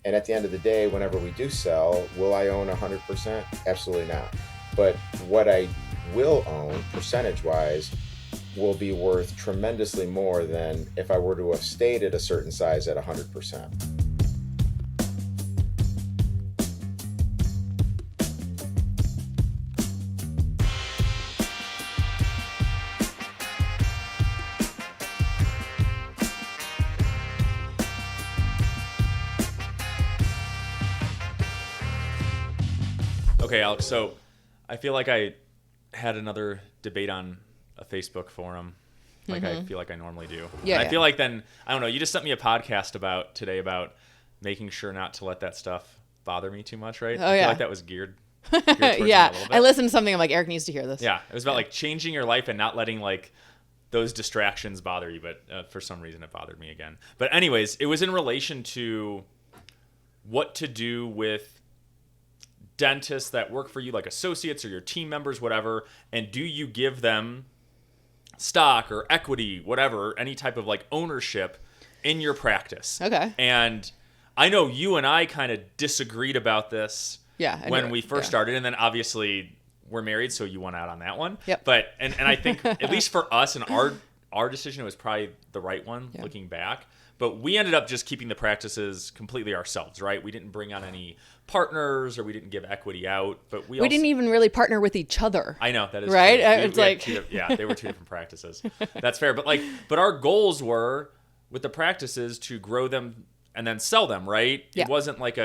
And at the end of the day, whenever we do sell, will I own 100%? Absolutely not. But what I will own, percentage-wise, will be worth tremendously more than if I were to have stayed at a certain size at 100%. Okay, Alex, so I feel like I had another debate on a Facebook forum, like I feel like I normally do. Yeah, And I feel like then, I don't know, you just sent me a podcast today about making sure not to let that stuff bother me too much, right? Oh, I feel yeah. like that was geared towards me a Yeah, little bit. I listened to something. I'm like, Eric needs to hear this. Yeah, it was about like changing your life and not letting like those distractions bother you, but for some reason it bothered me again. But anyways, it was in relation to what to do with dentists that work for you, like associates or your team members, whatever, and do you give them stock or equity, whatever, any type of like ownership in your practice? Okay. And I know you and I kind of disagreed about this when we first started, and then obviously we're married, so you won out on that one. Yep. But and I think at least for us and our decision, it was probably the right one looking back. But we ended up just keeping the practices completely ourselves, right? We didn't bring on any partners or we didn't give equity out, but we didn't even really partner with each other. I know that is right. True. It's like they were two different practices. That's fair. But our goals were with the practices to grow them and then sell them, right? Yeah. It wasn't like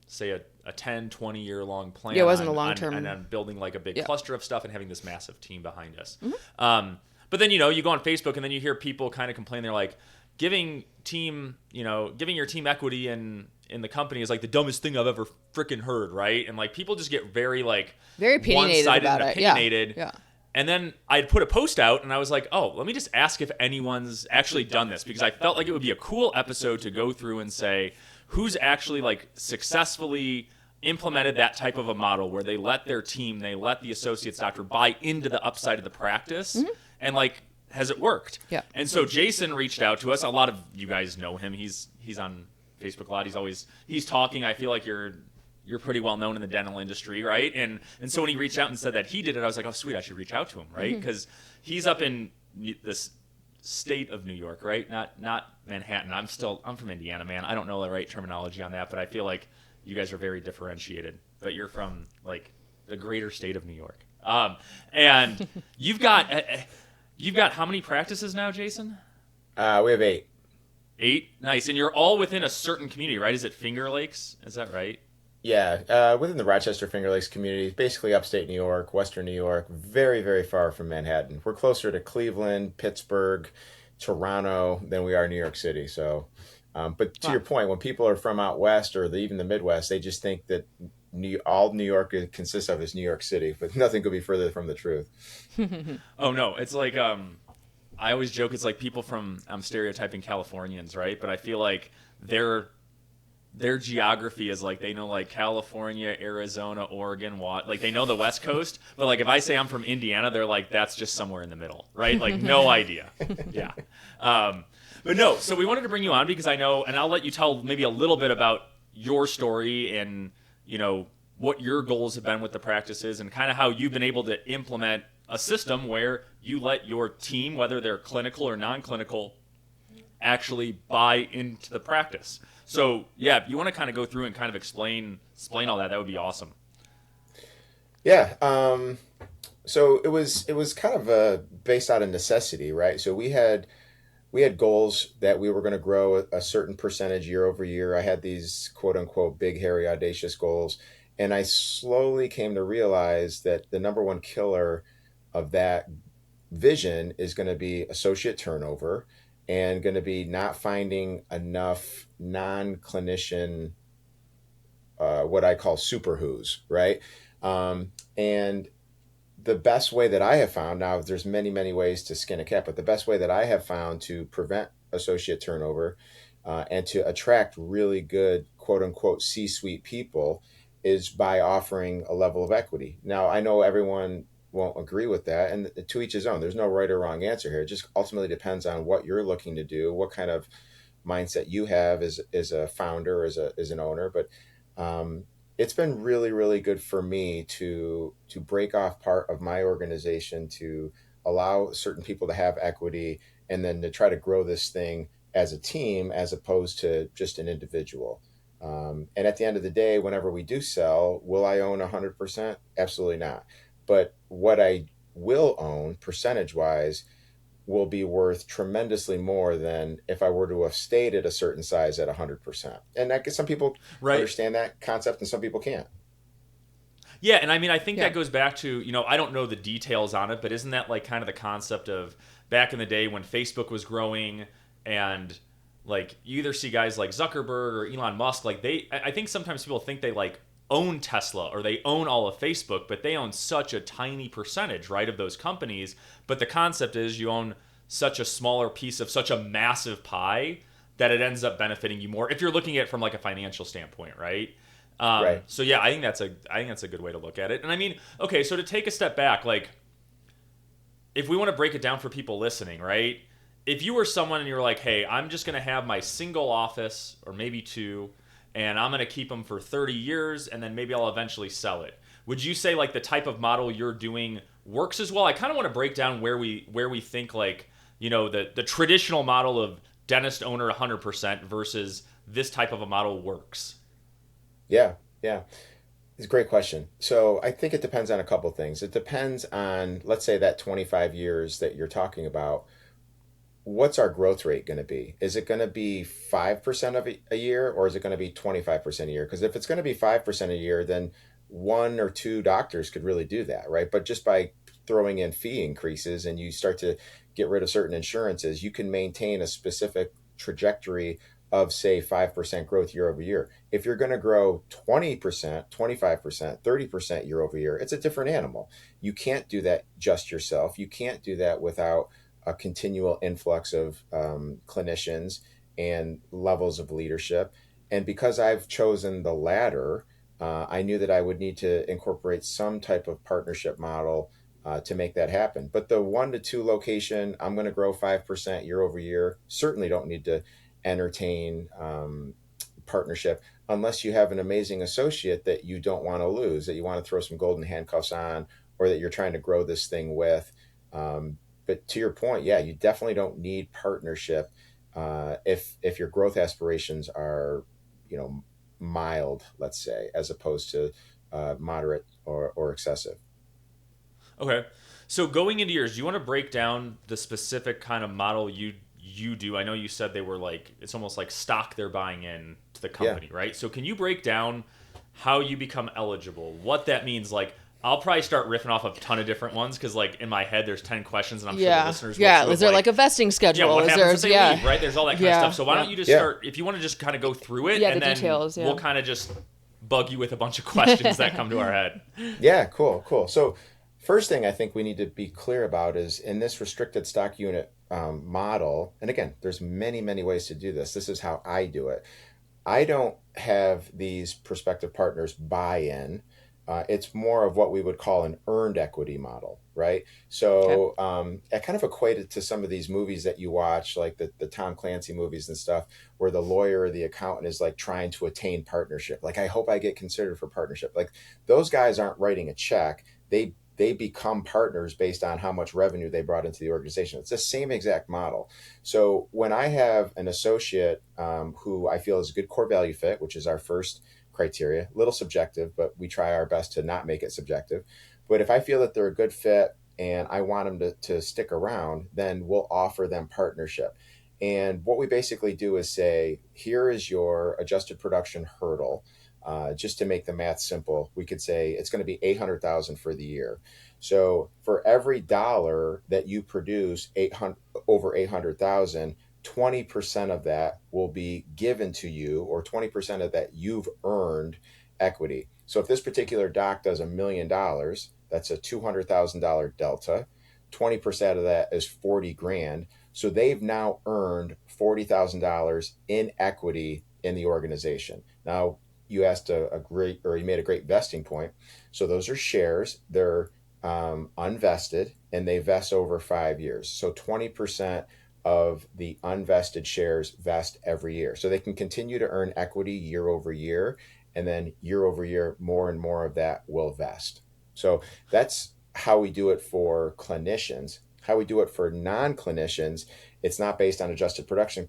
say a 10, 20 year long plan. Yeah, it wasn't a long term. And then building like a big cluster of stuff and having this massive team behind us. Mm-hmm. But then, you go on Facebook and then you hear people kind of complain. They're like, giving your team equity in the company is like the dumbest thing I've ever freaking heard, right? And like people just get very opinionated one-sided about and it. opinionated. Yeah. And then I'd put a post out and I was like, oh, let me just ask if anyone's actually done this, because I felt like it would be a cool episode to go through and say who's actually like successfully implemented that type of a model where they let their team, they let the associates doctor buy into the upside of the practice and like, has it worked? Yeah. And so Jason reached out to us. A lot of you guys know him. He's on Facebook a lot. He's talking. I feel like you're pretty well known in the dental industry, right? And so when he reached out and said that he did it, I was like, oh sweet, I should reach out to him, right? Because he's up in this state of New York, right? Not Manhattan. I'm from Indiana, man. I don't know the right terminology on that, but I feel like you guys are very differentiated. But you're from like the greater state of New York, and you've got. You've got how many practices now, Jason? We have 8. 8? Nice. And you're all within a certain community, right? Is it Finger Lakes? Is that right? Yeah, within the Rochester Finger Lakes community, basically upstate New York, western New York, very, very far from Manhattan. We're closer to Cleveland, Pittsburgh, Toronto than we are New York City. So, but to your point, when people are from out west or even the Midwest, they just think that all New York consists of is New York City, but nothing could be further from the truth. Oh no, it's like I always joke it's like people from I'm stereotyping Californians, right? But I feel like their geography is like they know like California, Arizona, Oregon, like they know the West Coast, but like if I say I'm from Indiana, they're like that's just somewhere in the middle, right? Like no idea. Yeah. But no, so we wanted to bring you on because I know, and I'll let you tell maybe a little bit about your story and what your goals have been with the practices and kind of how you've been able to implement a system where you let your team, whether they're clinical or non-clinical, actually buy into the practice. So yeah, if you want to kind of go through and kind of explain all that would be awesome. Yeah. So it was kind of based out of necessity, right? So we had goals that we were going to grow a certain percentage year over year. I had these quote unquote big, hairy, audacious goals. And I slowly came to realize that the number one killer of that vision is going to be associate turnover and going to be not finding enough non-clinician, what I call super who's, right? And the best way that I have found, now there's many, many ways to skin a cat, but the best way that I have found to prevent associate turnover and to attract really good, quote unquote, C-suite people is by offering a level of equity. Now, I know everyone won't agree with that, and to each his own. There's no right or wrong answer here. It just ultimately depends on what you're looking to do, what kind of mindset you have as a founder, as an owner. But it's been really, really good for me to break off part of my organization to allow certain people to have equity, and then to try to grow this thing as a team as opposed to just an individual. And at the end of the day, whenever we do sell, will I own 100%? Absolutely not. But what I will own, percentage wise, will be worth tremendously more than if I were to have stayed at a certain size at 100%. And that some people Right. understand that concept and some people can't. Yeah, and I mean, I think Yeah. that goes back to, I don't know the details on it, but isn't that like kind of the concept of back in the day when Facebook was growing, and like you either see guys like Zuckerberg or Elon Musk, like I think sometimes people think they like own Tesla or they own all of Facebook, but they own such a tiny percentage, right, of those companies. But the concept is you own such a smaller piece of such a massive pie that it ends up benefiting you more if you're looking at it from like a financial standpoint, right? Right. So yeah, I think that's a good way to look at it. And I mean, okay, so to take a step back, like if we want to break it down for people listening, right? If you were someone and you were like, hey, I'm just going to have my single office or maybe two, and I'm going to keep them for 30 years, and then maybe I'll eventually sell it. Would you say like the type of model you're doing works as well? I kind of want to break down where we think like, the traditional model of dentist owner 100% versus this type of a model works. Yeah. Yeah. It's a great question. So I think it depends on a couple of things. It depends on, let's say, that 25 years that you're talking about. What's our growth rate going to be? Is it going to be 5% of a year, or is it going to be 25% a year? Because if it's going to be 5% a year, then one or two doctors could really do that, right? But just by throwing in fee increases and you start to get rid of certain insurances, you can maintain a specific trajectory of, say, 5% growth year over year. If you're going to grow 20%, 25%, 30% year over year, it's a different animal. You can't do that just yourself. You can't do that without a continual influx of clinicians and levels of leadership. And because I've chosen the latter, I knew that I would need to incorporate some type of partnership model to make that happen. But the 1 to 2 location, I'm going to grow 5% year over year. Certainly don't need to entertain partnership unless you have an amazing associate that you don't want to lose, that you want to throw some golden handcuffs on, or that you're trying to grow this thing with. But to your point, yeah, you definitely don't need partnership if your growth aspirations are, you know, mild, let's say, as opposed to moderate or excessive. Okay. So going into yours, do you want to break down the specific kind of model you do? I know you said they were like it's almost like stock they're buying in to the Yeah. company, right? So can you break down how you become eligible? What that means? Like I'll probably start riffing off a ton of different ones because like in my head there's 10 questions and I'm sure the Yeah. listeners will Yeah. too Is of there like like a vesting yeah, schedule? what Is happens there, if they yeah. leave, right? There's all that kind of Yeah. stuff. So why Yeah. don't you just Yeah. start if you want to just kind of go through it Yeah, and the then details, yeah. we'll kind of just bug you with a bunch of questions that come to our head. Yeah, cool, cool. So, first thing I think we need to be clear about is in this restricted stock unit model, and again, there's many, many ways to do this. This is how I do it. I don't have these prospective partners buy in. It's more of what we would call an earned equity model, right? Okay. So I kind of equate it to some of these movies that you watch, like the Tom Clancy movies and stuff, where the lawyer or the accountant is like trying to attain partnership. Like, I hope I get considered for partnership. Like, those guys aren't writing a check. They become partners based on how much revenue they brought into the organization. It's the same exact model. So when I have an associate who I feel is a good core value fit, which is our first criteria, a little subjective, but we try our best to not make it subjective. But if I feel that they're a good fit and I want them to stick around, then we'll offer them partnership. And what we basically do is say, here is your adjusted production hurdle. Just to make the math simple, we could say it's going to be 800,000 for the year. So for every dollar that you produce, 800 over 800,000, 20% of that will be given to you, or 20% of that you've earned equity. So if this particular doc does $1 million, that's a $200,000 delta. 20% of that is 40 grand. So they've now earned $40,000 in equity in the organization. Now, you asked a great, or you made a great vesting point. So those are shares. They're unvested and they vest over 5 years. So 20% of the unvested shares vest every year. So they can continue to earn equity year over year, and then year over year, more and more of that will vest. So that's how we do it for clinicians. How we do it for non-clinicians, it's not based on adjusted production.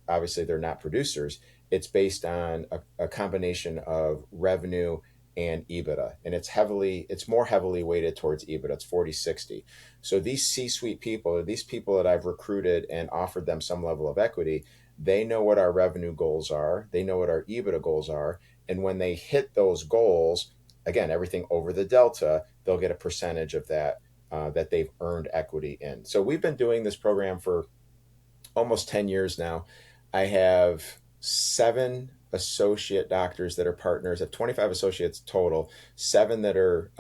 Obviously, they're not producers. It's based on a combination of revenue and EBITDA. And it's more heavily weighted towards EBITDA. It's 40-60. So these C-suite people, these people that I've recruited and offered them some level of equity, they know what our revenue goals are. They know what our EBITDA goals are. And when they hit those goals, again, everything over the delta, they'll get a percentage of that that they've earned equity in. So we've been doing this program for almost 10 years now. I have 7 associate doctors that are partners. I have 25 associates total, seven that are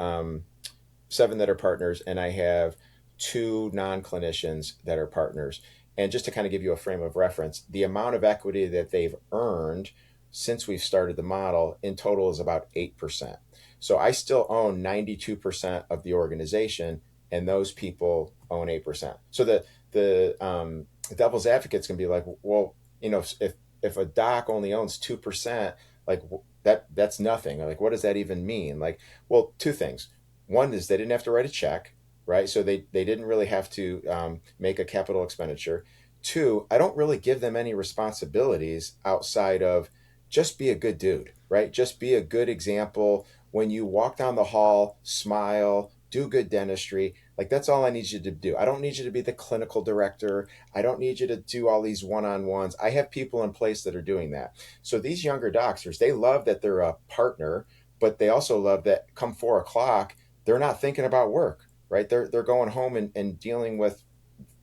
partners, and I have 2 non-clinicians that are partners. And just to kind of give you a frame of reference, the amount of equity that they've earned since we've started the model in total is about 8%. So I still own 92% of the organization, and those people own 8%. So the devil's advocates can be like, well, if a doc only owns 2%, like that's nothing. Like, what does that even mean? Like, well, 2 things. One is they didn't have to write a check, right? So they didn't really have to make a capital expenditure. 2, I don't really give them any responsibilities outside of just be a good dude, right? Just be a good example. When you walk down the hall, smile, do good dentistry. Like, that's all I need you to do. I don't need you to be the clinical director. I don't need you to do all these one-on-ones. I have people in place that are doing that. So these younger doctors, they love that they're a partner, but they also love that come 4 o'clock, they're not thinking about work, right? They're going home and dealing with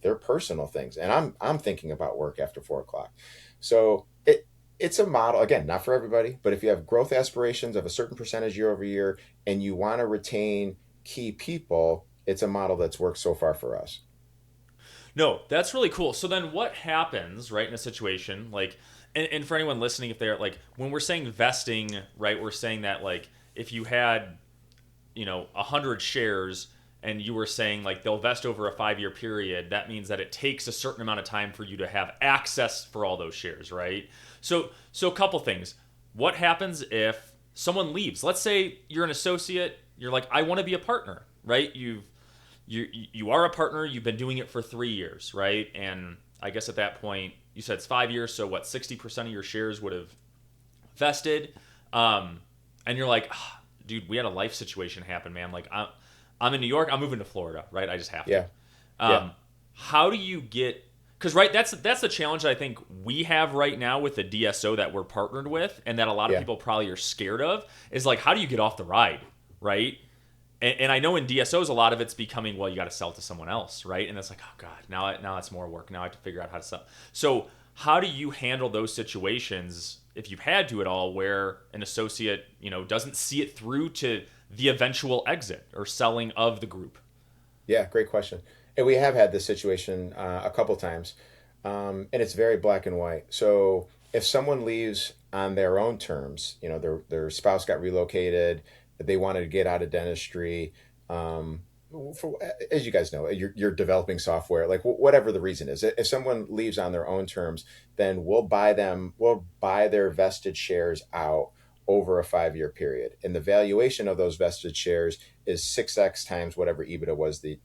their personal things. And I'm thinking about work after 4 o'clock. So it's a model, again, not for everybody, but if you have growth aspirations of a certain percentage year over year and you want to retain key people, it's a model that's worked so far for us. No, that's really cool. So then what happens, right, in a situation like, and for anyone listening, if they're like, when we're saying vesting, right, we're saying that like if you had, 100 shares and you were saying like they'll vest over a 5-year period, that means that it takes a certain amount of time for you to have access for all those shares, right? So a couple things. What happens if someone leaves? Let's say you're an associate, you're like, I want to be a partner, right? You are a partner, you've been doing it for 3 years, right? And I guess at that point, you said it's 5 years, so what, 60% of your shares would have vested. And you're like, dude, we had a life situation happen, man. Like, I'm in New York, I'm moving to Florida, right? I just have to. Yeah. Yeah. How do you get, because right, that's the challenge that I think we have right now with the DSO that we're partnered with, and that a lot of Yeah. people probably are scared of, is like, how do you get off the ride, right? And I know in DSOs, a lot of it's becoming, well, you got to sell to someone else, right? And it's like, oh God, now it's more work. Now I have to figure out how to sell. So how do you handle those situations, if you've had to at all, where an associate, doesn't see it through to the eventual exit or selling of the group? Yeah, great question. And we have had this situation a couple times, and it's very black and white. So if someone leaves on their own terms, their spouse got relocated, they wanted to get out of dentistry. As you guys know, you're developing software, like whatever the reason is. If someone leaves on their own terms, then we'll buy their vested shares out over a 5-year period. And the valuation of those vested shares is 6x times whatever EBITDA was the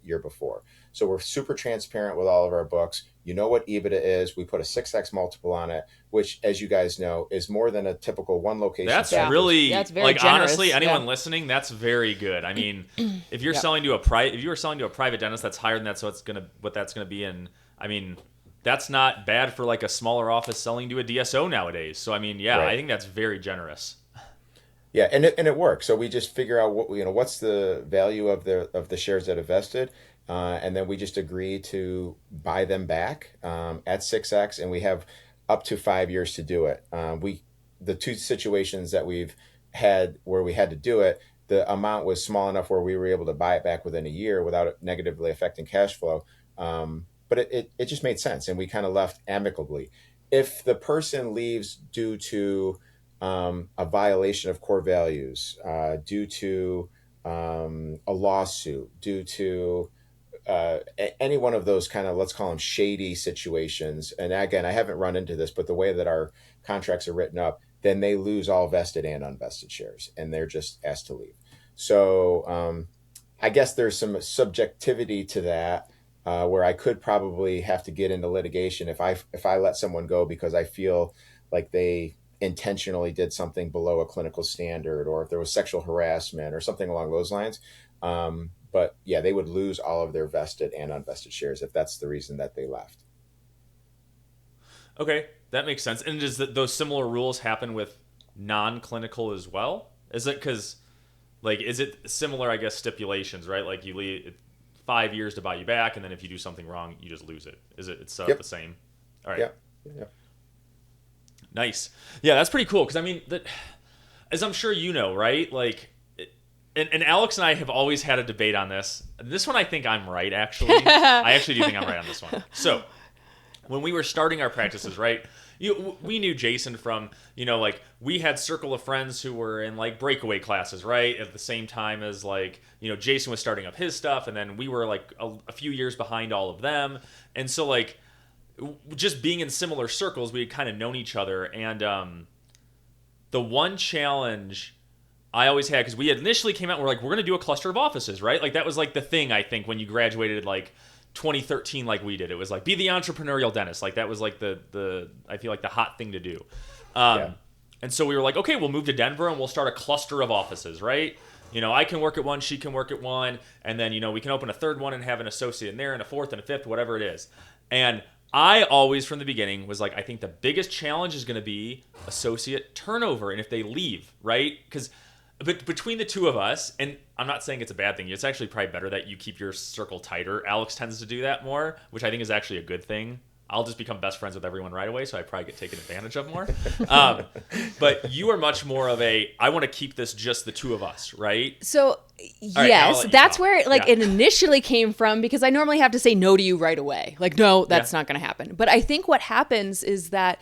year before. So we're super transparent with all of our books. You know what EBITDA is. We put a 6x multiple on it, which, as you guys know, is more than a typical one location. That's Yeah. really, That's very like, generous. honestly, anyone Yeah. listening, that's very good. I mean, if you're Yep. selling to if you were selling to a private dentist, that's higher than that. So what that's gonna be. And I mean, that's not bad for like a smaller office selling to a DSO nowadays. So I mean, yeah, I Right. think that's very generous. Yeah, and it works. So we just figure out what's the value of the shares that are vested, and then we just agree to buy them back at 6x, and we have up to 5 years to do it. The 2 situations that we've had where we had to do it, the amount was small enough where we were able to buy it back within a year without it negatively affecting cash flow. But it just made sense, and we kind of left amicably. If the person leaves due to a violation of core values, due to a lawsuit, due to any one of those kind of, let's call them shady situations. And again, I haven't run into this, but the way that our contracts are written up, then they lose all vested and unvested shares, and they're just asked to leave. So I guess there's some subjectivity to that, where I could probably have to get into litigation if I let someone go because I feel like they intentionally did something below a clinical standard, or if there was sexual harassment or something along those lines. But yeah, they would lose all of their vested and unvested shares if that's the reason that they left. Okay, that makes sense. And does those similar rules happen with non-clinical as well? Is it because, like, is it similar? I guess stipulations, right? Like you leave 5 years to buy you back, and then if you do something wrong, you just lose it. Is it? It's Yep. the same. All right. Yep. Yep. Nice. Yeah, that's pretty cool. Because I mean, as I'm sure you know, right? Like, and Alex and I have always had a debate on this. This one, I think I'm right. Actually, I actually do think I'm right on this one. So, when we were starting our practices, right? We knew Jason from, like we had circle of friends who were in like breakaway classes, right? At the same time as like, Jason was starting up his stuff, and then we were like a few years behind all of them. And so like just being in similar circles, we had kind of known each other. And the one challenge I always had, because we had initially came out and we're like, we're going to do a cluster of offices, right? Like that was like the thing, I think, when you graduated like 2013 like we did. It was like, be the entrepreneurial dentist. Like that was like the I feel like the hot thing to do. Yeah. And so we were like, okay, we'll move to Denver and we'll start a cluster of offices, right? I can work at one, she can work at one, and then, we can open a third one and have an associate in there, and a fourth and a fifth, whatever it is. And I always, from the beginning, was like, I think the biggest challenge is going to be associate turnover, and if they leave, right? Because between the two of us, and I'm not saying it's a bad thing, it's actually probably better that you keep your circle tighter. Alex tends to do that more, which I think is actually a good thing. I'll just become best friends with everyone right away, so I probably get taken advantage of more. But you are much more of I want to keep this just the two of us, right? So, right, yes, that's talk. where Yeah. it initially came from, because I normally have to say no to you right away. Like, no, that's not going to happen. But I think what happens is that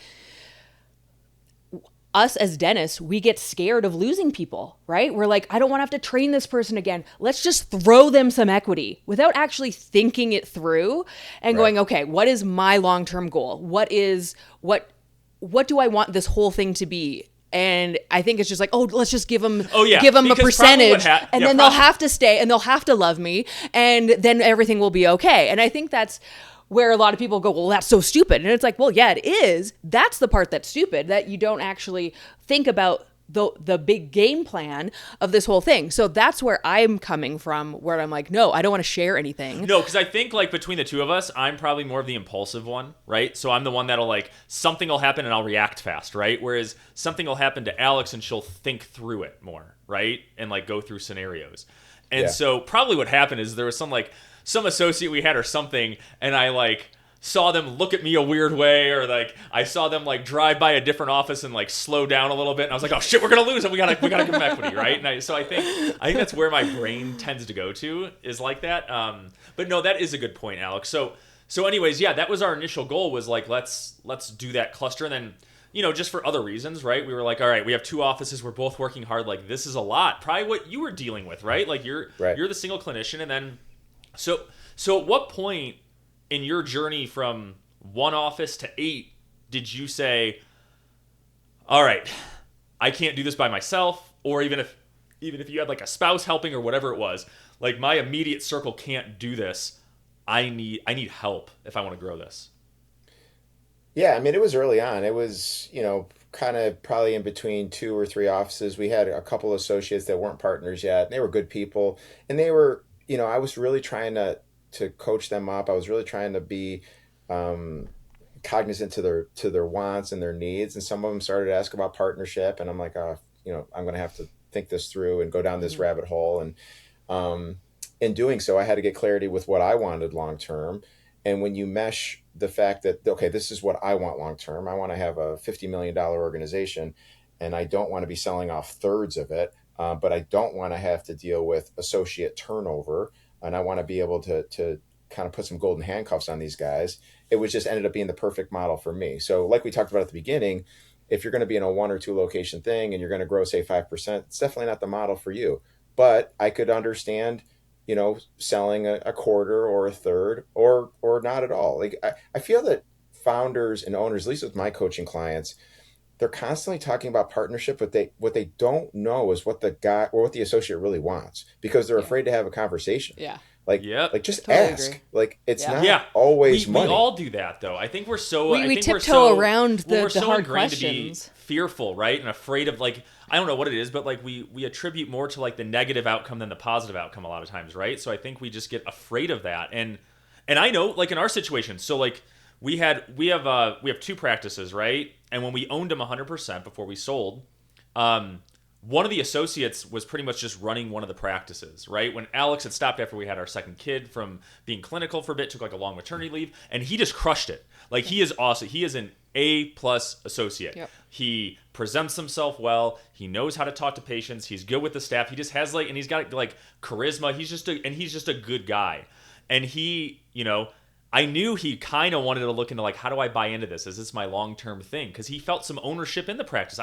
us as dentists, we get scared of losing people, right? We're like, I don't want to have to train this person again. Let's just throw them some equity without actually thinking it through and going, okay, what is my long-term goal? What do I want this whole thing to be? And I think it's just like, let's just give them a percentage, and then they'll have to stay and they'll have to love me, and then everything will be okay. And I think that's where a lot of people go, well, that's so stupid. And it's like, well, yeah, it is. That's the part that's stupid, that you don't actually think about the big game plan of this whole thing. So that's where I'm coming from, where I'm like, no, I don't want to share anything. No, because I think like between the two of us, I'm probably more of the impulsive one, right? So I'm the one that'll like, something will happen and I'll react fast, right? Whereas something will happen to Alex and she'll think through it more, right? And like go through scenarios. And so probably what happened is there was some associate we had or something, and I like saw them look at me a weird way, or like I saw them like drive by a different office and like slow down a little bit, and I was like, oh shit, we're gonna lose it, we gotta give them equity, right? And so I think that's where my brain tends to go to, is like that. But no, that is a good point, Alex. So anyways, yeah, that was our initial goal, was like, let's do that cluster. And then, just for other reasons, right? We were like, all right, we have two offices, we're both working hard, like this is a lot. Probably what you were dealing with, right? Like you're the single clinician, and then so at what point in your journey from one office to 8 did you say, all right, I can't do this by myself? Or even if you had like a spouse helping or whatever it was, like my immediate circle can't do this. I need help if I want to grow this. Yeah, I mean, it was early on. It was, kind of probably in between 2 or 3 offices. We had a couple associates that weren't partners yet. And they were good people, and they were, I was really trying to coach them up. I was really trying to be cognizant to their wants and their needs. And some of them started to ask about partnership, and I'm like, I'm going to have to think this through and go down this rabbit hole. And in doing so, I had to get clarity with what I wanted long term. And when you mesh the fact that, okay, this is what I want long term, I want to have a $50 million organization, and I don't want to be selling off thirds of it. But I don't want to have to deal with associate turnover, and I want to be able to kind of put some golden handcuffs on these guys. It was just ended up being the perfect model for me. So like we talked about at the beginning, if you're going to be in a 1 or 2 location thing and you're going to grow, say 5%, it's definitely not the model for you. But I could understand selling a quarter or a third or not at all. Like I feel that founders and owners, at least with my coaching clients, they're constantly talking about partnership, but what they don't know is what the guy or what the associate really wants because they're Yeah. afraid to have a conversation. Yeah. Yep. Like just Totally ask. agree. Like it's Yeah. not Yeah, always we money. all do that though. I think we're so We I think we're tiptoe so around well, we're the so hard ingrained to be questions. fearful, right, and afraid of like I don't know what it is, but like we attribute more to like the negative outcome than the positive outcome a lot of times, right? So I think we just get afraid of that, and I know like in our situation, so like we have two practices, right, and when we owned them 100% before we sold. One of the associates was pretty much just running one of the practices, right? When Alex had stopped after we had our second kid from being clinical for a bit, took like a long maternity leave, and he just crushed it. Like he is awesome. He is an A+ associate. Yep. He presents himself well. He knows how to talk to patients. He's good with the staff. He just has like, and he's got like charisma. He's just a good guy. And he, I knew he kind of wanted to look into like, how do I buy into this? Is this my long-term thing? Because he felt some ownership in the practice.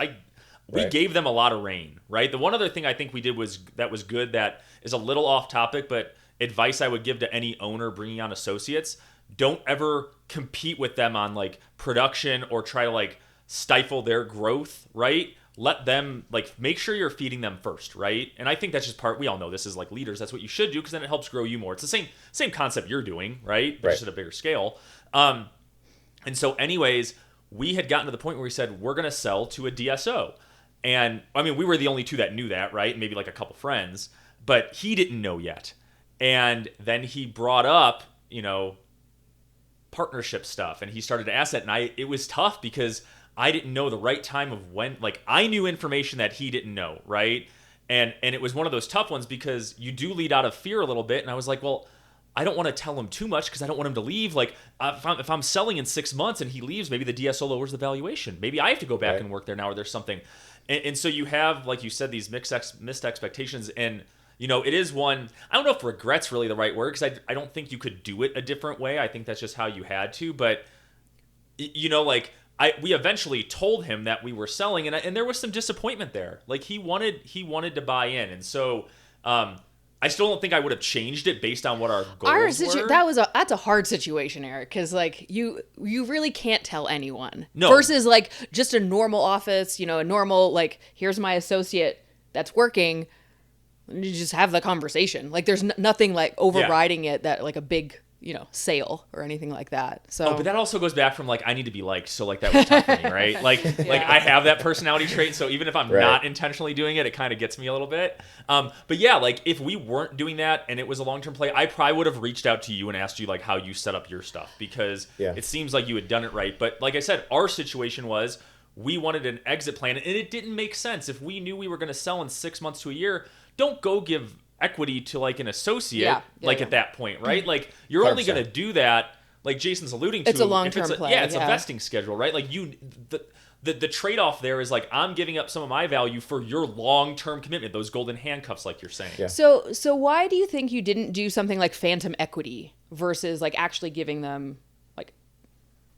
We Right. gave them a lot of reign, right? The one other thing I think we did was good that is a little off topic, but advice I would give to any owner bringing on associates: don't ever compete with them on like production or try to like stifle their growth, right? Let them like make sure you're feeding them first, right? And I think that's just we all know this is like leaders. That's what you should do because then it helps grow you more. It's the same concept you're doing, right? But Right. just at a bigger scale. And so, anyways, we had gotten to the point where we said we're going to sell to a DSO. And I mean, we were the only two that knew that, right? Maybe like a couple friends, but he didn't know yet. And then he brought up, partnership stuff, and he started to ask that, and it was tough because I didn't know the right time of when. Like I knew information that he didn't know, right? And it was one of those tough ones because you do lead out of fear a little bit. And I was like, well, I don't want to tell him too much because I don't want him to leave. Like if I'm selling in 6 months and he leaves, maybe the DSO lowers the valuation. Maybe I have to go back Right. and work there now, or there's something. And so you have, like you said, these missed expectations. And, it is one, I don't know if regret's really the right word because I don't think you could do it a different way. I think that's just how you had to. But, we eventually told him that we were selling, and there was some disappointment there. Like he wanted to buy in. And so I still don't think I would have changed it based on what our goals were. That's a hard situation, Eric, because like you really can't tell anyone. No. Versus like just a normal office, a normal like here's my associate that's working. And you just have the conversation. Like there's nothing like overriding it that like a big sale or anything like that. So Oh, but that also goes back from like I need to be liked, so like that was tough for me, right? Like I have that personality trait, so even if I'm Right. not intentionally doing it, it kind of gets me a little bit. But yeah, like if we weren't doing that and it was a long-term play, I probably would have reached out to you and asked you like how you set up your stuff because Yeah. it seems like you had done it right. But like I said, our situation was we wanted an exit plan, and it didn't make sense. If we knew we were going to sell in 6 months to a year, don't go give equity to like an associate Yeah, at that point, right? Like you're only 100%. going to do that, like Jason's alluding to. It's a if long-term play, Yeah, it's a yeah. vesting schedule, right? Like the trade-off there is like I'm giving up some of my value for your long-term commitment, those golden handcuffs, like you're saying. Yeah. So why do you think you didn't do something like phantom equity versus like actually giving them like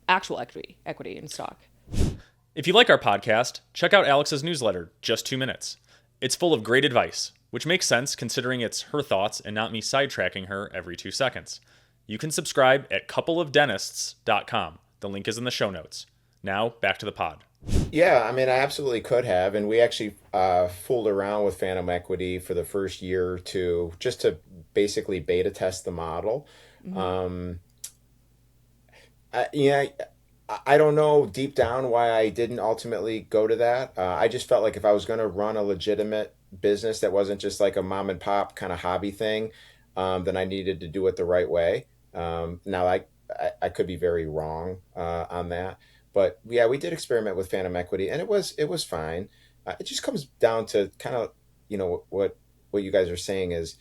actual equity in stock? If you like our podcast, check out Alex's newsletter, Just 2 Minutes. It's full of great advice, which makes sense considering it's her thoughts and not me sidetracking her every 2 seconds. You can subscribe at coupleofdentists.com. The link is in the show notes. Now, back to the pod. Yeah, I mean, I absolutely could have, and we actually fooled around with phantom equity for the first year or two, just to basically beta test the model. I don't know deep down why I didn't ultimately go to that. I just felt like if I was going to run a legitimate business that wasn't just like a mom and pop kind of hobby thing, then I needed to do it the right way. Now, I could be very wrong on that. But yeah, we did experiment with phantom equity, and it was fine. It just comes down to kind of, what you guys are saying is,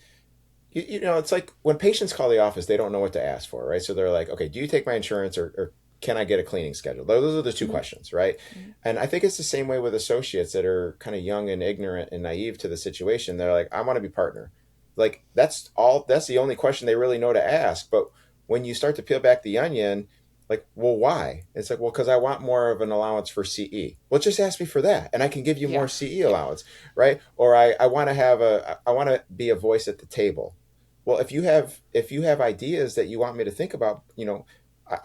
it's like when patients call the office, they don't know what to ask for, right? So they're like, okay, do you take my insurance or can I get a cleaning schedule? Those are the two questions, right? And I think it's the same way with associates that are kind of young and ignorant and naive to the situation. They're like, I want to be partner. Like that's the only question they really know to ask. But when you start to peel back the onion, like, well, why? It's like, well, because I want more of an allowance for CE. Well, just ask me for that, and I can give you more CE allowance, right? Or I want to be a voice at the table. well, if you have ideas that you want me to think about,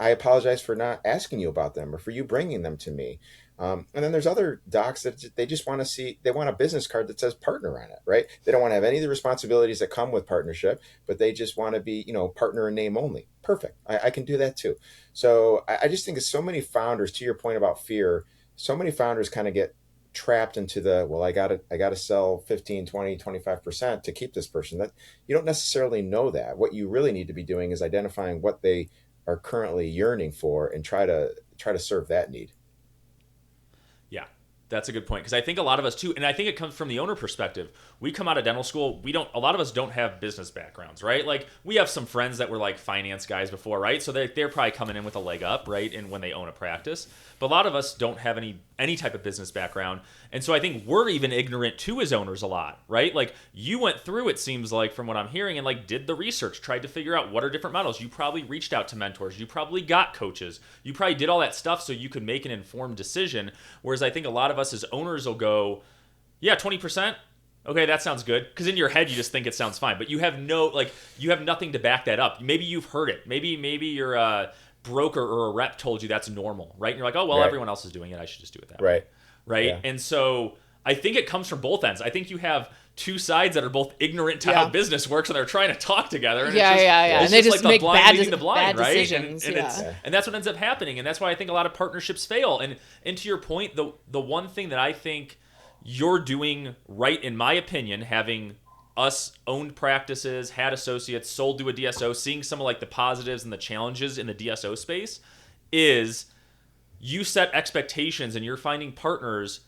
I apologize for not asking you about them or for you bringing them to me. And then there's other docs that they just want to see, they want a business card that says partner on it, right? They don't want to have any of the responsibilities that come with partnership, but they just want to be, partner in name only. Perfect. I can do that too. So I just think it's so many founders, to your point about fear, so many founders kind of get trapped into the, well, I gotta sell 15, 20, 25% to keep this person. That you don't necessarily know that. What you really need to be doing is identifying what they are currently yearning for and try to serve that need. Yeah, that's a good point because I think a lot of us too, and I think it comes from the owner perspective. We come out of dental school, a lot of us don't have business backgrounds, right? Like we have some friends that were like finance guys before, right? So they're probably coming in with a leg up, right? And when they own a practice, but a lot of us don't have any type of business background, and so I think we're even ignorant too as owners a lot, right? Like you went through, it seems like from what I'm hearing, and like did the research, tried to figure out what are different models. You probably reached out to mentors, you probably got coaches, you probably did all that stuff so you could make an informed decision. Whereas I think a lot of us as owners will go, yeah, 20%. Okay, that sounds good. Because in your head, you just think it sounds fine, but you have you have nothing to back that up. Maybe you've heard it. Maybe your broker or a rep told you that's normal, right? And you're like, oh well, Right. everyone else is doing it. I should just do it that way, Right. right? Yeah. And so I think it comes from both ends. I think you have two sides that are both ignorant to how Yeah. business works, and they're trying to talk together. And Yeah, it's just, yeah, yeah. It's And they just like the make blind bad leading the blind, bad right? decisions, And yeah. it's and that's what ends up happening, and that's why I think a lot of partnerships fail. And to your point, the one thing that I think you're doing right, in my opinion, having us owned practices, had associates, sold to a DSO, seeing some of like the positives and the challenges in the DSO space, is you set expectations and you're finding partners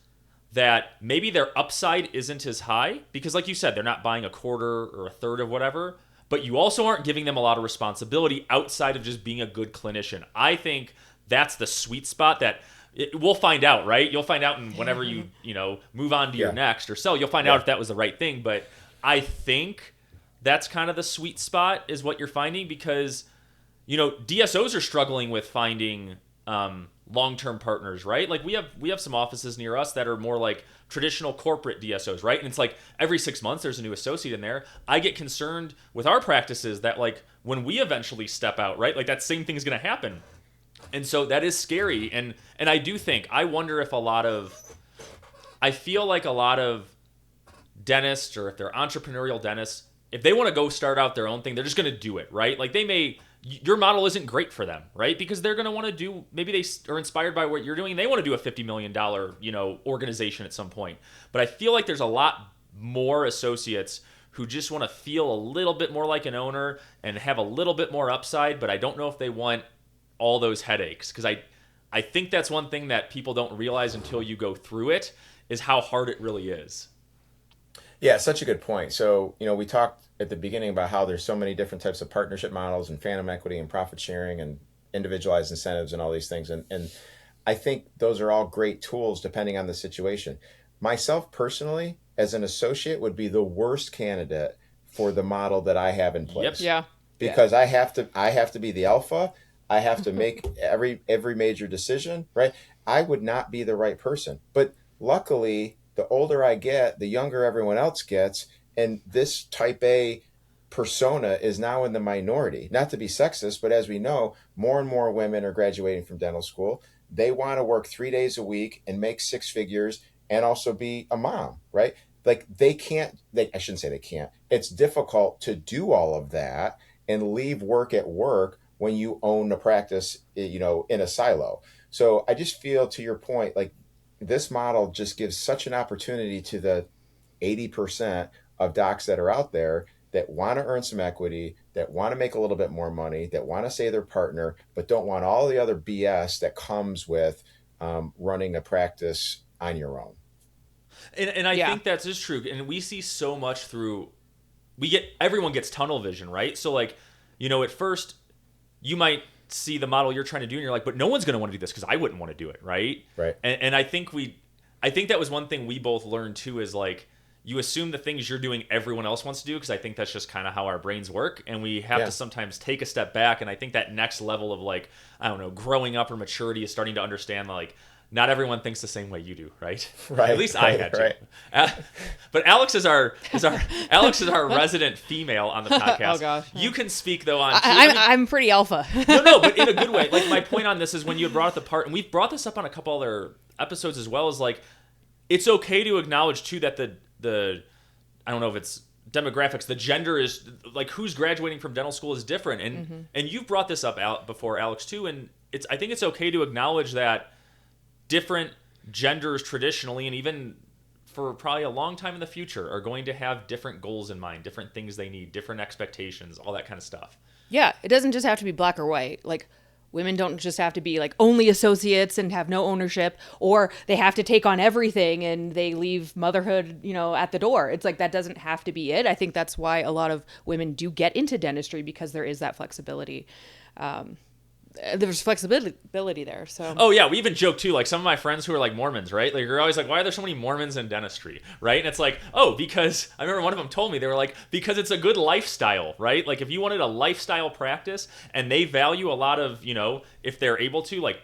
that maybe their upside isn't as high because, like you said, they're not buying a quarter or a third of whatever, but you also aren't giving them a lot of responsibility outside of just being a good clinician. I think that's the sweet spot that we'll find out, right? You'll find out whenever you move on to your Yeah. next or sell, you'll find Yeah. out if that was the right thing. But I think that's kind of the sweet spot is what you're finding because DSOs are struggling with finding long-term partners, right? Like we have some offices near us that are more like traditional corporate DSOs, right? And it's like every 6 months there's a new associate in there. I get concerned with our practices that like when we eventually step out, right? Like that same thing is going to happen. And so that is scary. And I do think, I wonder if I feel like a lot of dentists, or if they're entrepreneurial dentists, if they want to go start out their own thing, they're just going to do it, right? Like your model isn't great for them, right? Because they're going to want to do, maybe they are inspired by what you're doing and they want to do a $50 million, organization at some point. But I feel like there's a lot more associates who just want to feel a little bit more like an owner and have a little bit more upside, but I don't know if they want all those headaches because I think that's one thing that people don't realize until you go through it is how hard it really is. Yeah, such a good point. So, we talked at the beginning about how there's so many different types of partnership models and phantom equity and profit sharing and individualized incentives and all these things. And I think those are all great tools depending on the situation. Myself personally, as an associate, would be the worst candidate for the model that I have in place. Yeah. Because I have to be the alpha. I have to make every major decision, right? I would not be the right person. But luckily, the older I get, the younger everyone else gets, and this type A persona is now in the minority. Not to be sexist, but as we know, more and more women are graduating from dental school. They want to work 3 days a week and make six figures and also be a mom, right? Like I shouldn't say they can't. It's difficult to do all of that and leave work at work when you own a practice, in a silo. So I just feel, to your point, like this model just gives such an opportunity to the 80% of docs that are out there that want to earn some equity, that want to make a little bit more money, that want to say their partner, but don't want all the other BS that comes with running a practice on your own. And I think that's just true. And we see so much everyone gets tunnel vision, right? So like, at first you might see the model you're trying to do and you're like, but no one's going to want to do this because I wouldn't want to do it, right? Right. And I think that was one thing we both learned too, is like, you assume the things you're doing everyone else wants to do, because I think that's just kind of how our brains work, and we have to sometimes take a step back. And I think that next level of like, I don't know, growing up or maturity is starting to understand like, not everyone thinks the same way you do, right? Right, At least I right, had to. right. But Alex is our Alex is our resident female on the podcast. Oh, gosh. You can speak though on. I'm pretty alpha. No, but in a good way. Like my point on this is when you had brought up the part, and we've brought this up on a couple other episodes as well, is like it's okay to acknowledge too that the I don't know if it's demographics, the gender is like who's graduating from dental school is different, and you've brought this up out before, Alex, too, and I think it's okay to acknowledge that different genders traditionally, and even for probably a long time in the future, are going to have different goals in mind, different things they need, different expectations, all that kind of stuff. Yeah, it doesn't just have to be black or white. Like, women don't just have to be like only associates and have no ownership, or they have to take on everything and they leave motherhood, at the door. It's like that doesn't have to be it. I think that's why a lot of women do get into dentistry, because there is that flexibility. There's flexibility there. So. Oh yeah, we even joke too. Like some of my friends who are like Mormons, right? Like you're always like, why are there so many Mormons in dentistry, right? And it's like, oh, because I remember one of them told me, they were like, because it's a good lifestyle, right? Like if you wanted a lifestyle practice, and they value a lot of, if they're able to, like,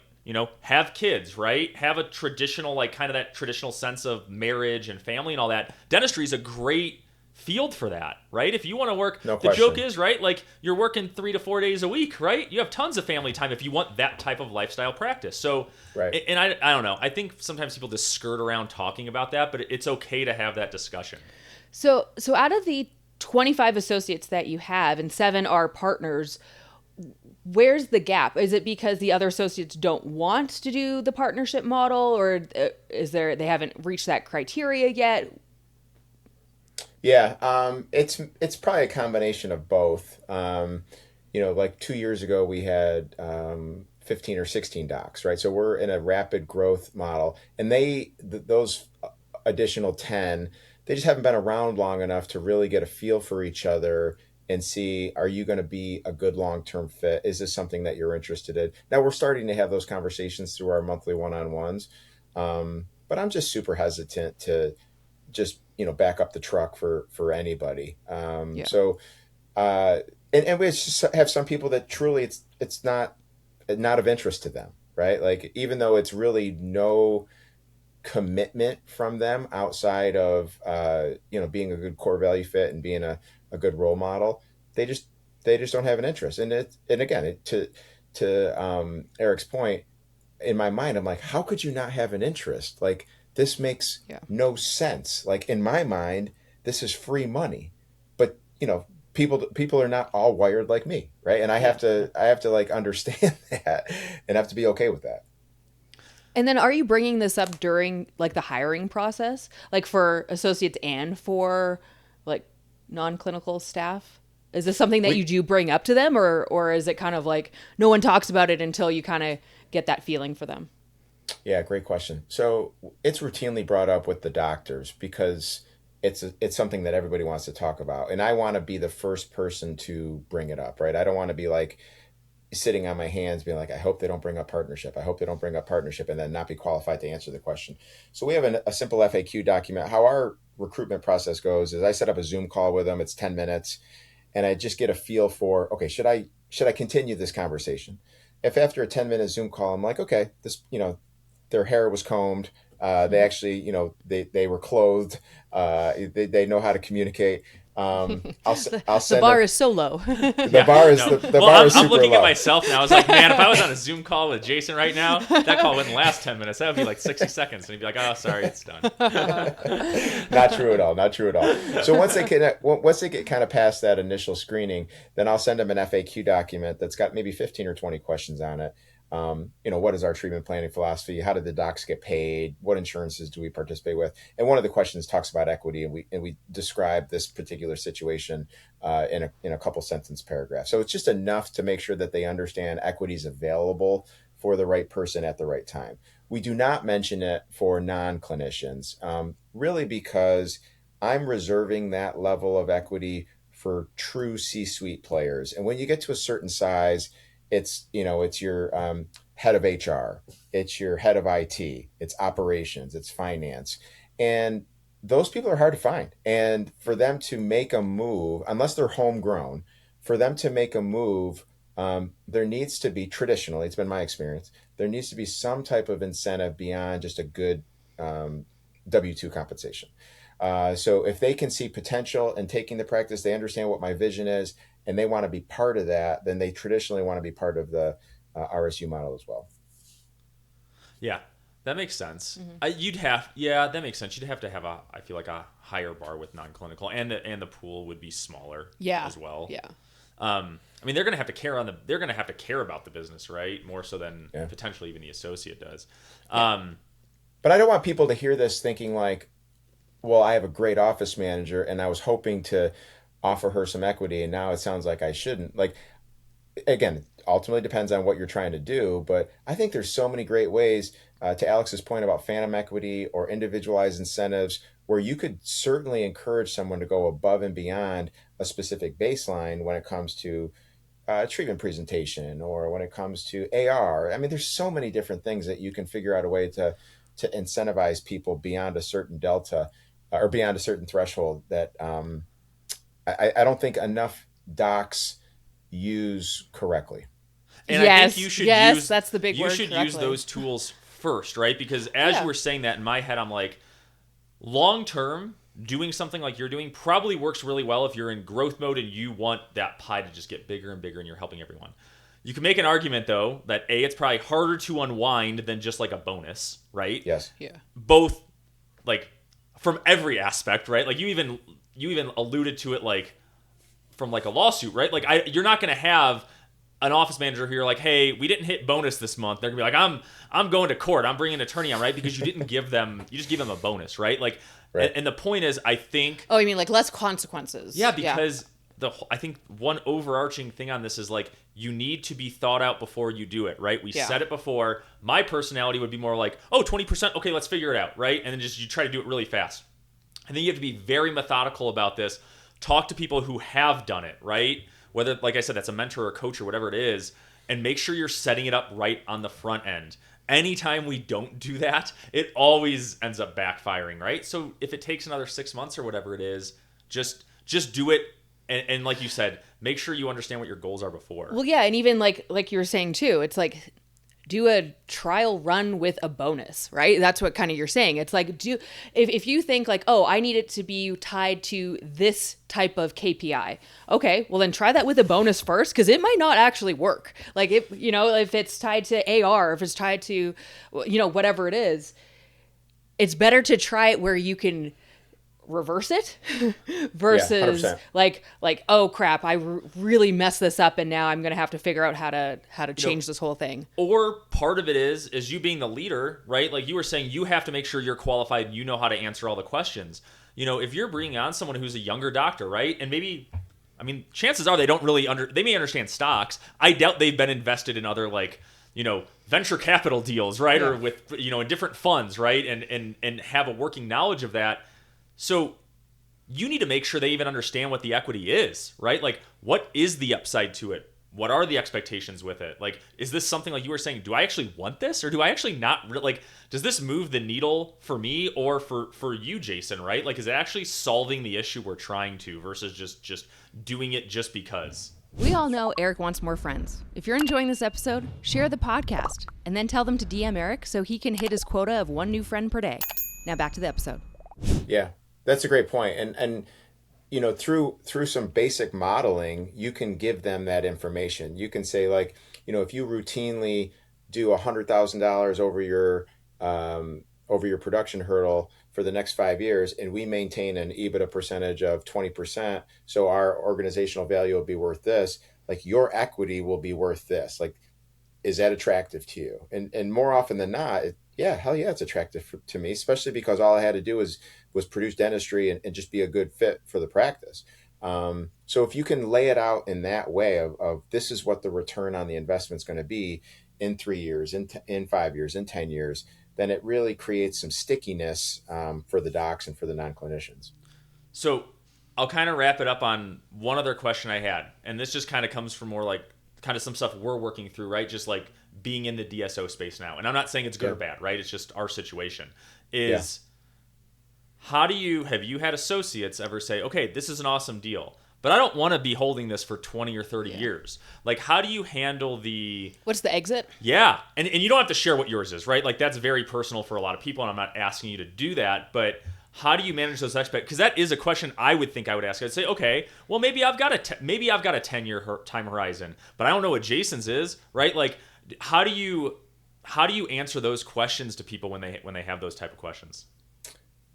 have kids, right? Have a traditional, like kind of that traditional sense of marriage and family and all that. Dentistry is a great field for that, right? If you want to work, No the question. joke is, right, like you're working 3 to 4 days a week, right? You have tons of family time if you want that type of lifestyle practice. So, Right. And I don't know. I think sometimes people just skirt around talking about that, but it's okay to have that discussion. So out of the 25 associates that you have, and 7 are partners, where's the gap? Is it because the other associates don't want to do the partnership model, or they haven't reached that criteria yet? Yeah, it's probably a combination of both. Like 2 years ago, we had 15 or 16 docs, right? So we're in a rapid growth model, and those additional 10, they just haven't been around long enough to really get a feel for each other and see, are you going to be a good long-term fit? Is this something that you're interested in? Now we're starting to have those conversations through our monthly one-on-ones, but I'm just super hesitant to just back up the truck for anybody. Yeah. So and we just have some people that truly it's not of interest to them, right? Like even though it's really no commitment from them outside of being a good core value fit and being a good role model, they just don't have an interest. And again, to Eric's point, in my mind, I'm like, how could you not have an interest? Like this makes no sense. Like in my mind, this is free money, but people are not all wired like me, right? And I have to like understand that and have to be okay with that. And then are you bringing this up during like the hiring process, like for associates and for like non-clinical staff? Is this something that you do bring up to them, or is it kind of like no one talks about it until you kind of get that feeling for them? Yeah, great question. So it's routinely brought up with the doctors because it's something that everybody wants to talk about. And I want to be the first person to bring it up, right? I don't want to be like sitting on my hands being like, I hope they don't bring up partnership. I hope they don't bring up partnership, and then not be qualified to answer the question. So we have a simple FAQ document. How our recruitment process goes is I set up a Zoom call with them. It's 10 minutes. And I just get a feel for, okay, should I continue this conversation? If after a 10-minute Zoom call, I'm like, okay, this, their hair was combed. They actually, they were clothed. They know how to communicate. I'll send the bar is so low. The bar is the bar is super I'm looking low. at myself now. I was like, man, if I was on a Zoom call with Jason right now, that call wouldn't last 10 minutes. That would be like 60 seconds. And he'd be like, oh, sorry, it's done. Not true at all. Not true at all. So once they get kind of past that initial screening, then I'll send them an FAQ document that's got maybe 15 or 20 questions on it. What is our treatment planning philosophy? How did the docs get paid? What insurances do we participate with? And one of the questions talks about equity, and we describe this particular situation in a couple sentence paragraphs. So it's just enough to make sure that they understand equity is available for the right person at the right time. We do not mention it for non-clinicians, really because I'm reserving that level of equity for true C-suite players. And when you get to a certain size, it's your head of HR, it's your head of IT, it's operations, it's finance. And those people are hard to find. And for them to make a move, unless they're homegrown, for them to make a move, there needs to be, traditionally, it's been my experience, there needs to be some type of incentive beyond just a good W-2 compensation. So if they can see potential in taking the practice, they understand what my vision is, and they want to be part of that, then they traditionally want to be part of the RSU model as well. Yeah, that makes sense. Mm-hmm. Yeah, that makes sense. You'd have to have I feel like a higher bar with non-clinical, and the pool would be smaller. Yeah. As well. Yeah. I mean, they're going to have to they're going to have to care about the business, right? More so than Yeah. potentially even the associate does. But I don't want people to hear this thinking like, well, I have a great office manager and I was hoping to offer her some equity and now it sounds like I shouldn't. Like, again, it ultimately depends on what you're trying to do, but I think there's so many great ways, to Alex's point about phantom equity or individualized incentives, where you could certainly encourage someone to go above and beyond a specific baseline when it comes to treatment presentation or when it comes to AR. I mean, there's so many different things that you can figure out a way to incentivize people beyond a certain delta, or beyond a certain threshold that I don't think enough docs use correctly. And yes, I think you should use that's the big word. You should correctly. use those tools first, right? Because as you were saying that in my head, I'm like, long term, doing something like you're doing probably works really well if you're in growth mode and you want that pie to just get bigger and bigger and you're helping everyone. You can make an argument though that it's probably harder to unwind than just like a bonus, right? Yes. Yeah. Both, like, from every aspect, right? Like you even alluded to it, like from like a lawsuit, right? Like you're not going to have an office manager who you're like, hey, we didn't hit bonus this month. They're gonna be like, I'm going to court. I'm bringing an attorney on, right? Because you didn't give them, you just give them a bonus, right? Like, right. And the point is, I think. Oh, you mean like less consequences? Yeah, because I think one overarching thing on this is like you need to be thought out before you do it, right? We said it before. My personality would be more like, oh, 20%, okay, let's figure it out, right? And then just you try to do it really fast. And then you have to be very methodical about this. Talk to people who have done it, right? Whether, like I said, that's a mentor or a coach or whatever it is, and make sure you're setting it up right on the front end. Anytime we don't do that, it always ends up backfiring, right? So if it takes another 6 months or whatever it is, just do it. And like you said, make sure you understand what your goals are before. Well, yeah, and even like you were saying too, it's like do a trial run with a bonus, right? That's what kind of you're saying. It's like if you think like, oh, I need it to be tied to this type of KPI. Okay, well then try that with a bonus first, because it might not actually work. Like if it's tied to AR, if it's tied to whatever it is, it's better to try it where you can reverse it versus like oh crap, I really messed this up and now I'm gonna have to figure out how to change this whole thing. Or part of it is you being the leader, right? Like you were saying, you have to make sure you're qualified, you know how to answer all the questions. If you're bringing on someone who's a younger doctor, right? And maybe, I mean, chances are they don't really they may understand stocks. I doubt they've been invested in other venture capital deals, right? Or with in different funds, right? And have a working knowledge of that. So you need to make sure they even understand what the equity is, right? Like, what is the upside to it? What are the expectations with it? Like, is this something like you were saying, do I actually want this? Or do I actually not like, does this move the needle for me or for you, Jason, right? Like, is it actually solving the issue we're trying to versus just doing it just because? We all know Eric wants more friends. If you're enjoying this episode, share the podcast and then tell them to DM Eric so he can hit his quota of 1 new friend per day. Now back to the episode. Yeah. That's a great point. And through some basic modeling, you can give them that information. You can say like, if you routinely do $100,000 over your production hurdle for the next 5 years, and we maintain an EBITDA percentage of 20%, so our organizational value will be worth this, like your equity will be worth this. Like, is that attractive to you? And more often than not, hell yeah, it's attractive to me, especially because all I had to do was produce dentistry and just be a good fit for the practice. So if you can lay it out in that way of this is what the return on the investment is going to be in 3 years, in 5 years, in 10 years, then it really creates some stickiness for the docs and for the non-clinicians. So I'll kind of wrap it up on one other question I had. And this just kind of comes from more like kind of some stuff we're working through, right? Just like being in the DSO space now. And I'm not saying it's good or bad, right? It's just our situation have you had associates ever say, okay, this is an awesome deal, but I don't want to be holding this for 20 or 30 years. Like, how do you handle the What's the exit? yeah, and you don't have to share what yours is, right? Like that's very personal for a lot of people, and I'm not asking you to do that. But how do you manage those expectations? Because that is a question I would think I would ask. I'd say, okay, well maybe I've got a 10-year time horizon, but I don't know what Jason's is, right? Like, how do you answer those questions to people when they have those type of questions?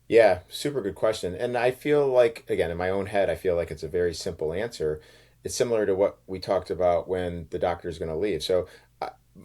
Yeah, super good question. And I feel like, again, in my own head, I feel like it's a very simple answer. It's similar to what we talked about when the doctor is going to leave. So,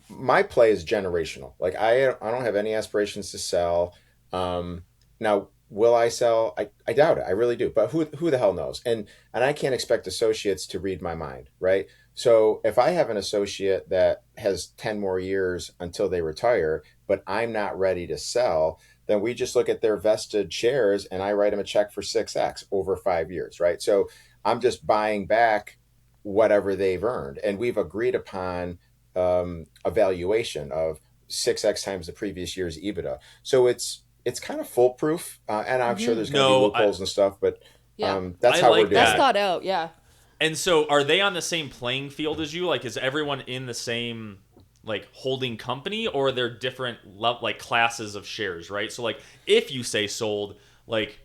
my play is generational. Like, I don't have any aspirations to sell. Now, will I sell? I doubt it. I really do. But who the hell knows? And I can't expect associates to read my mind, right? So if I have an associate that has 10 more years until they retire, but I'm not ready to sell, then we just look at their vested shares and I write them a check for 6x over 5 years, right? So I'm just buying back whatever they've earned. And we've agreed upon a valuation of 6x times the previous year's EBITDA. So it's kind of foolproof. And I'm sure there's going to be No, loopholes and stuff, but Yeah. that's I how we're like doing That's that. it. thought out. Yeah. And so, are they on the same playing field as you? Like, is everyone in the same like holding company, or are there different like classes of shares, right? So, like, if you say sold, like,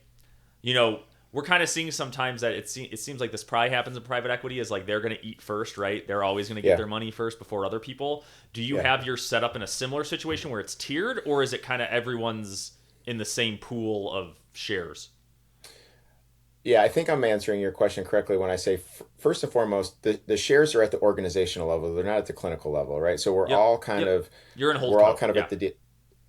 we're kind of seeing sometimes that it seems like this probably happens in private equity is like they're going to eat first, right? They're always going to get Yeah. their money first before other people. Do you Yeah. have your setup in a similar situation where it's tiered, or is it kind of everyone's in the same pool of shares? Yeah, I think I'm answering your question correctly when I say first and foremost, the shares are at the organizational level. They're not at the clinical level, right? So Yep. Yep. You're in we're all holdco. kind of Yeah. at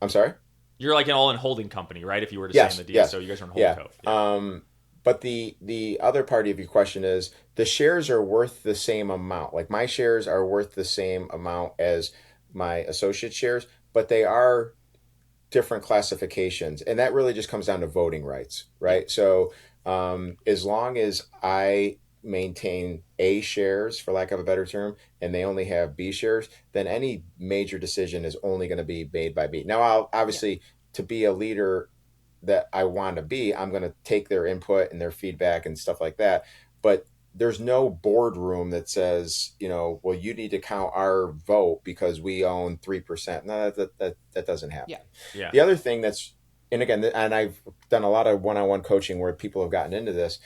I'm sorry? You're like an all-in holding company, right? If you were to say in Yes, the yes. DSO, you guys are in Yeah. holdco. Yeah. But the other part of your question is the shares are worth the same amount. Like my shares are worth the same amount as my associate shares, but they are different classifications, and that really just comes down to voting rights, right? So as long as I maintain A shares, for lack of a better term, and they only have B shares, then any major decision is only going to be made by B. Now, I'll Yeah. obviously to be a leader that I want to be, I'm going to take their input and their feedback and stuff like that. But there's no boardroom that says, well, you need to count our vote because we own 3%. No, that doesn't Yeah. happen. Yeah. The other thing and again, and I've done a lot of one-on-one coaching where people have gotten into this.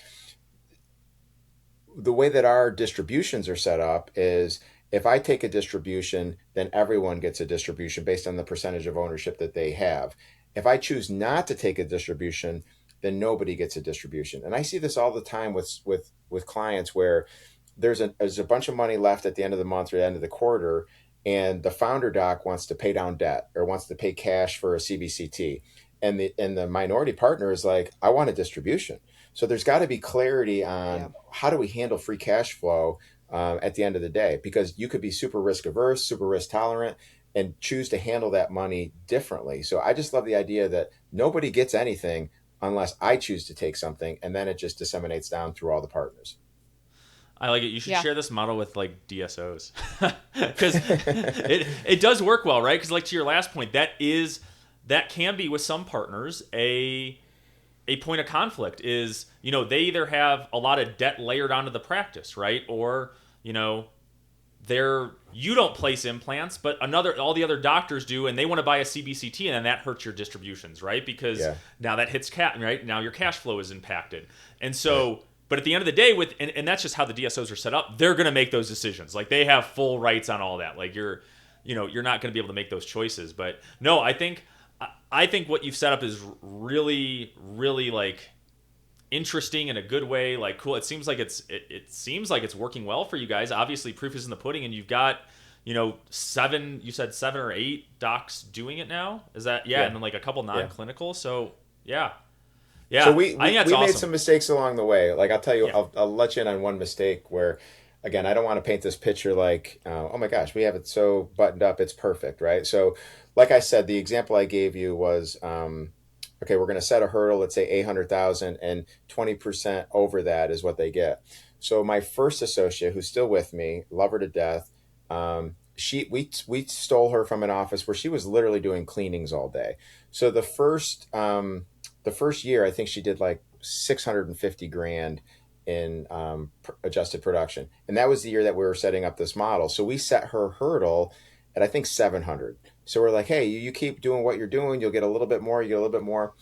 The way that our distributions are set up is if I take a distribution, then everyone gets a distribution based on the percentage of ownership that they have. If I choose not to take a distribution, then nobody gets a distribution. And I see this all the time with clients where there's a bunch of money left at the end of the month or the end of the quarter, and the founder doc wants to pay down debt or wants to pay cash for a CBCT. And the minority partner is like, I want a distribution. So there's got to be clarity Yeah. on how do we handle free cash flow at the end of the day, because you could be super risk averse, super risk tolerant, and choose to handle that money differently. So I just love the idea that nobody gets anything unless I choose to take something, and then it just disseminates down through all the partners. I like it. You should Yeah. share this model with like DSOs because it does work well, right? Because like to your last point, that can be with some partners a point of conflict is they either have a lot of debt layered onto the practice, right, or you don't place implants, but all the other doctors do, and they want to buy a CBCT, and then that hurts your distributions, right? Because Yeah. now that hits right now your cash flow is impacted, and so. Right. But at the end of the day, and that's just how the DSOs are set up. They're going to make those decisions. Like they have full rights on all that. Like you're not going to be able to make those choices. But no, I think what you've set up is really, really like interesting in a good way. Like cool. It seems like it's working well for you guys. Obviously, proof is in the pudding, and you've got seven. You said 7 or 8 docs doing it now. Is that yeah? Yeah. And then like a couple Yeah. non-clinical. So yeah. So Yeah, we I think that's we awesome. made some mistakes along the way. Like I'll tell you, Yeah. I'll let you in on one mistake where, again, I don't want to paint this picture like, oh my gosh, we have it so buttoned up, it's perfect, right? So, like I said, the example I gave you was, okay, we're going to set a hurdle, let's say 800,000, and 20% over that is what they get. So my first associate, who's still with me, love her to death. We stole her from an office where she was literally doing cleanings all day. So the first year, I think she did like 650 grand in adjusted production, and that was the year that we were setting up this model. So we set her hurdle at I think 700. So we're like, hey, you keep doing what you're doing, you'll get a little bit more, you get a little bit more.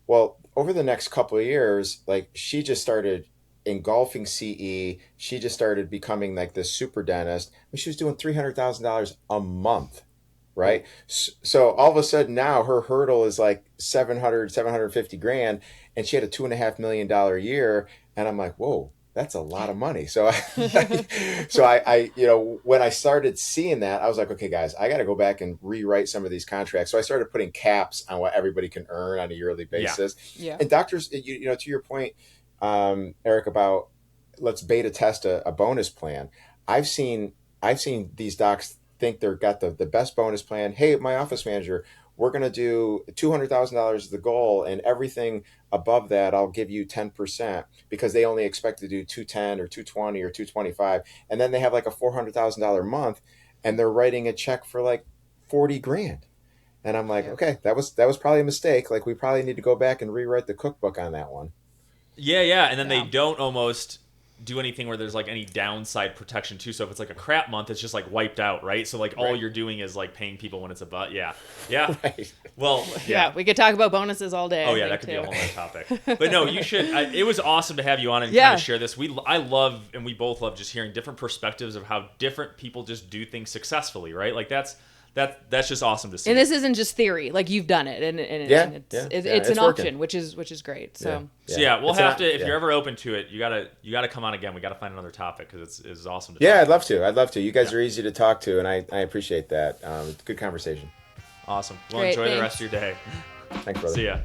Well, over the next couple of years, like she just started engulfing CE. She just started becoming like this super dentist. She was doing $300,000 a month, right? So all of a sudden now her hurdle is like 750 grand, and she had a $2.5 million year. And I'm like, whoa, that's a lot of money. So I when I started seeing that, I was like, okay, guys, I got to go back and rewrite some of these contracts. So I started putting caps on what everybody can earn on a yearly basis. Yeah. And doctors, to your point, Eric, about let's beta test a bonus plan. I've seen these docs think they've got the best bonus plan. Hey, my office manager, we're going to do $200,000 is the goal, and everything above that, I'll give you 10%, because they only expect to do 210 or 220 or 225. And then they have like a $400,000 month, and they're writing a check for like 40 grand. And I'm like, okay, that was probably a mistake. Like we probably need to go back and rewrite the cookbook on that one. Yeah. And then they don't almost do anything where there's like any downside protection too. So if it's like a crap month, it's just like wiped out, right? So like all you're doing is like paying people when it's about Right. Well, yeah, we could talk about bonuses all day. Oh yeah, that could be a whole other topic. But no, you should. It was awesome to have you on and kind of share this. I love, and we both love just hearing different perspectives of how different people just do things successfully, right? Like that's just awesome to see. And this isn't just theory; like you've done it, and it's an option, which is great. So we'll have to. If you're ever open to it, you gotta come on again. We gotta find another topic because it's awesome. I'd love to. You guys are easy to talk to, and I appreciate that. Good conversation. Awesome. Well, Great, enjoy thanks. the rest of your day. Thanks, brother. See ya.